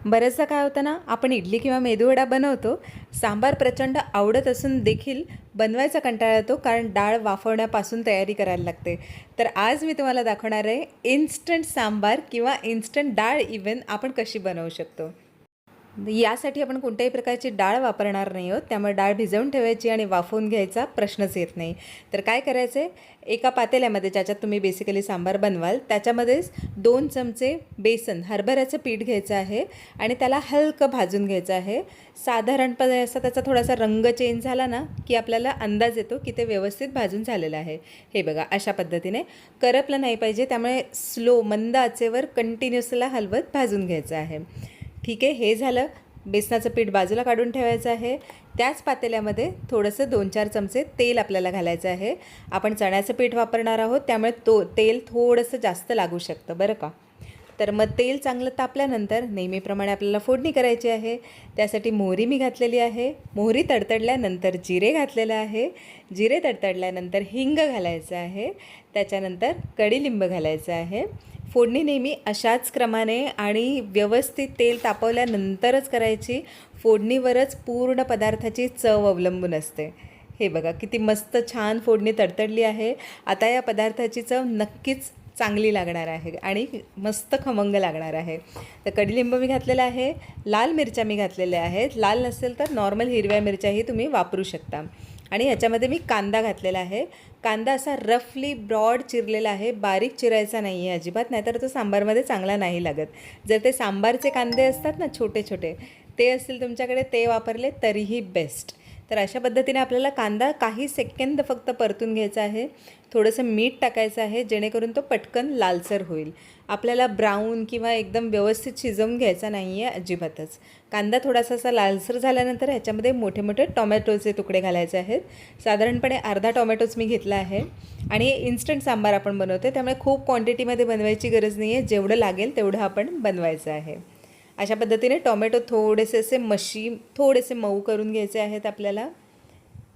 बऱ्याचदा काय होतं ना, आपण इडली किंवा मेदूवडा बनवतो. सांबार प्रचंड आवडत असून देखील बनवायचा कंटाळा येतो, कारण डाळ वाफवण्यापासून तयारी करायला लागते. तर आज मी तुम्हाला दाखवणार आहे इन्स्टंट सांबार किंवा इन्स्टंट डाळ इव्हन आपण कशी बनवू शकतो. यासाठी आपण कोणत्याही प्रकारची डाळ वापरणार नाही आहोत, त्यामुळे डाळ भिजवून ठेवायची आणि वाफवून घ्यायचा प्रश्नच येत नाही. तर काय करायचं आहे, एका पातेल्यामध्ये ज्याच्यात तुम्ही बेसिकली सांबार बनवाल त्याच्यामध्येच 2 चमचे बेसन हरभऱ्याचं पीठ घ्यायचं आहे आणि त्याला हलकं भाजून घ्यायचं आहे. साधारणपणे असा त्याचा थोडासा रंग चेंज झाला ना की आपल्याला अंदाज येतो की ते व्यवस्थित भाजून झालेलं आहे. हे बघा, अशा पद्धतीने करपलं नाही पाहिजे, त्यामुळे स्लो मंद आचेवर कंटिन्युअसला हलवत भाजून घ्यायचं आहे. ठीक आहे, हे झालं. बेसनाचं पीठ बाजूला काढून ठेवायचं आहे. त्याच पातेल्यामध्ये थोडंसं 2-4 चमचे तेल आपल्याला घालायचं आहे. आपण चण्याचं पीठ वापरणार आहोत, त्यामुळे तेल थोडंसं जास्त लागू शकतं बरं का. तर मग तेल चांगलं तापल्यानंतर नेहमीप्रमाणे आपल्याला फोडणी करायची आहे. त्यासाठी मोहरी मी घातलेली आहे. मोहरी तडतडल्यानंतर जिरे घातलेलं आहे. जिरे तडतडल्यानंतर हिंग घालायचं आहे. त्याच्यानंतर कढीलिंब घालायचं आहे. फोडणी नेहमी अशाच क्रमाने आणि व्यवस्थित तेल तापवल्यानंतरच करायची. फोडणीवरच पूर्ण पदार्थाची चव अवलंबून असते. हे बघा, किती मस्त छान फोडणी तडतडली आहे. आता या पदार्थाची चव नक्कीच चांगली लागणार आहे आणि मस्त खमंग लागणार आहे. तर कढीलिंब मी घातलेला आहे. लाल मिरच्या मी घातलेल्या आहेत. लाल नसेल तर नॉर्मल हिरव्या मिरच्याही तुम्ही वापरू शकता. आणि ह्याच्यामध्ये मी कांदा घातलेला आहे. कांदा असा रफली ब्रॉड चिरलेला आहे, बारीक चिरायचा नाही आहे अजिबात, नाहीतर तो सांबारमध्ये चांगला नाही लागत. जर ते सांबारचे कांदे असतात ना छोटे छोटे, ते असतील तुमच्याकडे, ते वापरले तरीही बेस्ट. तर अशा पद्धतीने आपल्याला कांदा काही सेकंद फक्त परतून घ्यायचा आहे. थोडंसं मीठ टाकायचं आहे जेणेकरून तो पटकन लालसर होईल. आपल्याला ब्राऊन किंवा एकदम व्यवस्थित शिजवून घ्यायचा नाही आहे अजिबातच. कांदा थोडासा असा लालसर झाल्यानंतर ह्याच्यामध्ये मोठे मोठे टोमॅटोचे तुकडे घालायचे आहेत. साधारणपणे अर्धा टोमॅटोच मी घेतला आहे. आणि इन्स्टंट सांबार आपण बनवतो, त्यामुळे खूप क्वांटिटीमध्ये बनवायची गरज नाही आहे. जेवढं लागेल तेवढं आपण बनवायचं आहे. अशा पद्धतीने टोमॅटो थोडेसे असे थोडेसे मऊ करून घ्यायचे आहेत आपल्याला.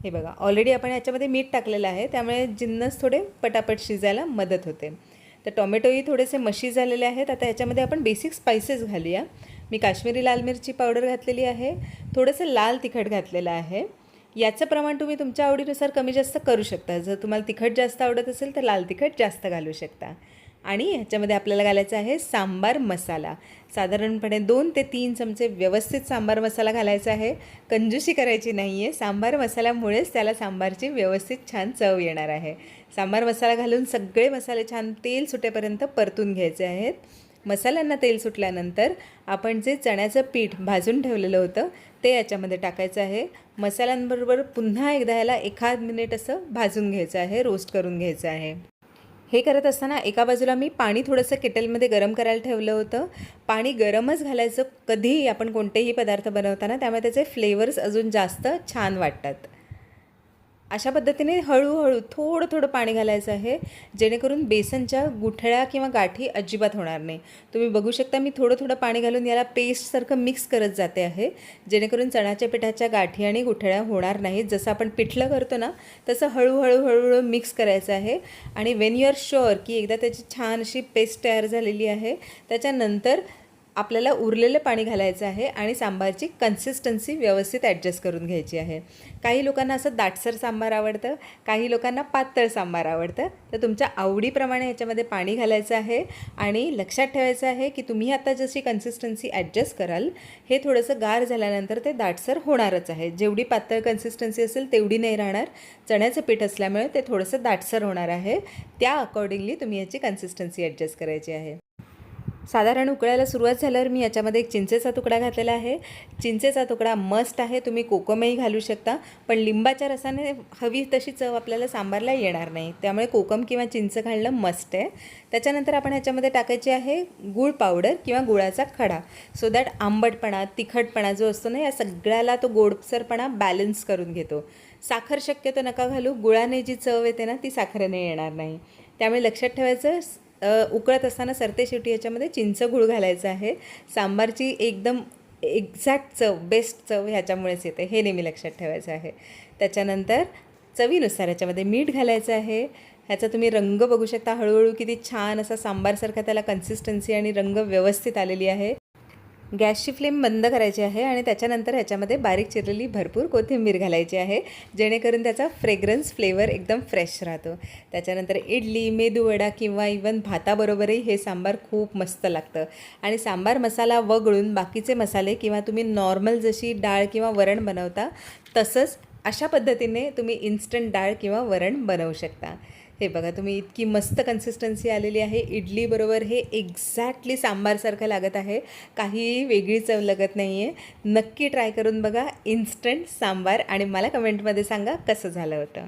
हे बघा, ऑलरेडी आपण ह्याच्यामध्ये मीठ टाकलेलं आहे, त्यामुळे जिन्नस थोडे पटापट शिजायला मदत होते. तर टोमॅटोही थोडेसे मशी झालेले आहेत. आता ह्याच्यामध्ये आपण बेसिक स्पायसेस घालूया. मी काश्मीरी लाल मिरची पावडर घातलेली आहे. थोडंसं लाल तिखट घातलेलं आहे. याचं प्रमाण तुम्ही तुमच्या आवडीनुसार कमी जास्त करू शकता. जर तुम्हाला तिखट जास्त आवडत असेल तर लाल तिखट जास्त घालू शकता. आणि ह्याच्यामध्ये आपल्याला घालायचा आहे सांबार मसाला. साधारणपणे 2 ते 3 चमचे व्यवस्थित सांबार मसाला घालायचा आहे. कंजूसी करायची नाही आहे. सांबार मसाल्यामुळेच त्याला सांबारची व्यवस्थित छान चव येणार आहे. सांबार मसाला घालून सगळे मसाले छान तेल सुटेपर्यंत परतून घ्यायचे आहेत. मसाल्यांना तेल सुटल्यानंतर आपण जे चण्याचं पीठ भाजून ठेवलेलं होतं ते याच्यामध्ये टाकायचं आहे. मसाल्यांबरोबर पुन्हा एकदा याला 1 मिनिट असं भाजून घ्यायचं आहे, रोस्ट करून घ्यायचं आहे. हे करत असताना एका बाजूला मी पाणी थोडंसं केटलमध्ये गरम करायला ठेवलं होतं. पाणी गरमच घालायचं कधीही आपण कोणतेही पदार्थ बनवताना, त्यामुळे त्याचे फ्लेवर्स अजून जास्त छान वाटतात. अशा पद्धतीने हळूहळू थोडं थोडं पाणी घालायचं आहे, जेणेकरून बेसनच्या गुठळ्या किंवा गाठी अजिबात होणार नाही. तुम्ही बघू शकता मी थोडं थोडं पाणी घालून याला पेस्टसारखं मिक्स करत जाते आहे, जेणेकरून चण्याच्या पिठाच्या गाठी आणि गुठळ्या होणार नाहीत. जसं आपण पिठलं करतो ना तसं हळूहळू हळूहळू मिक्स करायचं आहे. आणि वेन यू आर शुअर की एकदा त्याची छान अशी पेस्ट तयार झालेली आहे, त्याच्यानंतर आपल्याला उरलेलं पाणी घालायचं आहे आणि सांबारची कन्सिस्टन्सी व्यवस्थित ॲडजस्ट करून घ्यायची आहे. काही लोकांना असं दाटसर सांबार आवडतं, काही लोकांना पातळ सांबार आवडतं. तर तुमच्या आवडीप्रमाणे ह्याच्यामध्ये पाणी घालायचं आहे. आणि लक्षात ठेवायचं आहे की तुम्ही आता जशी कन्सिस्टन्सी ॲडजस्ट कराल, हे थोडंसं गार झाल्यानंतर ते दाटसर होणारच आहे. जेवढी पातळ कन्सिस्टन्सी असेल तेवढी नाही राहणार. चण्याचं पीठ असल्यामुळे ते थोडंसं दाटसर होणार आहे. त्या अकॉर्डिंगली तुम्ही याची कन्सिस्टन्सी ॲडजस्ट करायची आहे. साधारण उकळायला सुरुवात झाल्यावर मी याच्यामध्ये एक चिंचेचा तुकडा घातलेला आहे. चिंचेचा तुकडा मस्ट आहे. तुम्ही कोकमही घालू शकता, पण लिंबाच्या रसाने हवी तशी चव आपल्याला सांबारला येणार नाही, त्यामुळे कोकम किंवा चिंच घालणं मस्ट आहे. त्याच्यानंतर आपण ह्याच्यामध्ये टाकायची आहे गूळ पावडर किंवा गुळाचा खडा, सो दॅट आंबटपणा तिखटपणा जो असतो ना, या सगळ्याला तो गोडसरपणा बॅलन्स करून घेतो. साखर शक्यतो नका घालू. गुळाने जी चव येते ना ती साखरेने येणार नाही. त्यामुळे लक्षात ठेवायचं, उकळत असताना सरते शेवटी याच्यामध्ये चिंच गूळ घालायचं आहे. सांबारची एकदम एक्झॅक्ट चव, बेस्ट चव ह्याच्यामुळेच येते, हे नेहमी लक्षात ठेवायचं आहे. त्याच्यानंतर चवीनुसार याच्यामध्ये मीठ घालायचं आहे. ह्याचा तुम्ही रंग बघू शकता, हळूहळू किती छान असा सांबारसारखा त्याला कन्सिस्टन्सी आणि रंग व्यवस्थित आलेली आहे. गॅसची फ्लेम बंद करायची आहे आणि त्याच्यानंतर ह्याच्यामध्ये बारीक चिरलेली भरपूर कोथिंबीर घालायची आहे, जेणेकरून त्याचा फ्रेग्रन्स फ्लेवर एकदम फ्रेश राहतो. त्याच्यानंतर इडली, मेदूवडा किंवा इवन भाताबरोबरही हे सांबार खूप मस्त लागतं. आणि सांबार मसाला वगळून बाकीचे मसाले किंवा तुम्ही नॉर्मल जशी डाळ किंवा वरण बनवता तसंच अशा पद्धतीने तुम्ही इन्स्टंट डाळ किंवा वरण बनवू शकता. हे बघा, तुम्ही इतकी मस्त कन्सिस्टन्सी आलेली आहे. इडलीबरोबर हे एक्झॅक्टली सांबारसारखं लागत आहे, काहीही वेगळी चव लागत नाही आहे. नक्की ट्राय करून बघा इन्स्टंट सांबार आणि मला कमेंटमध्ये सांगा कसं झालं होतं.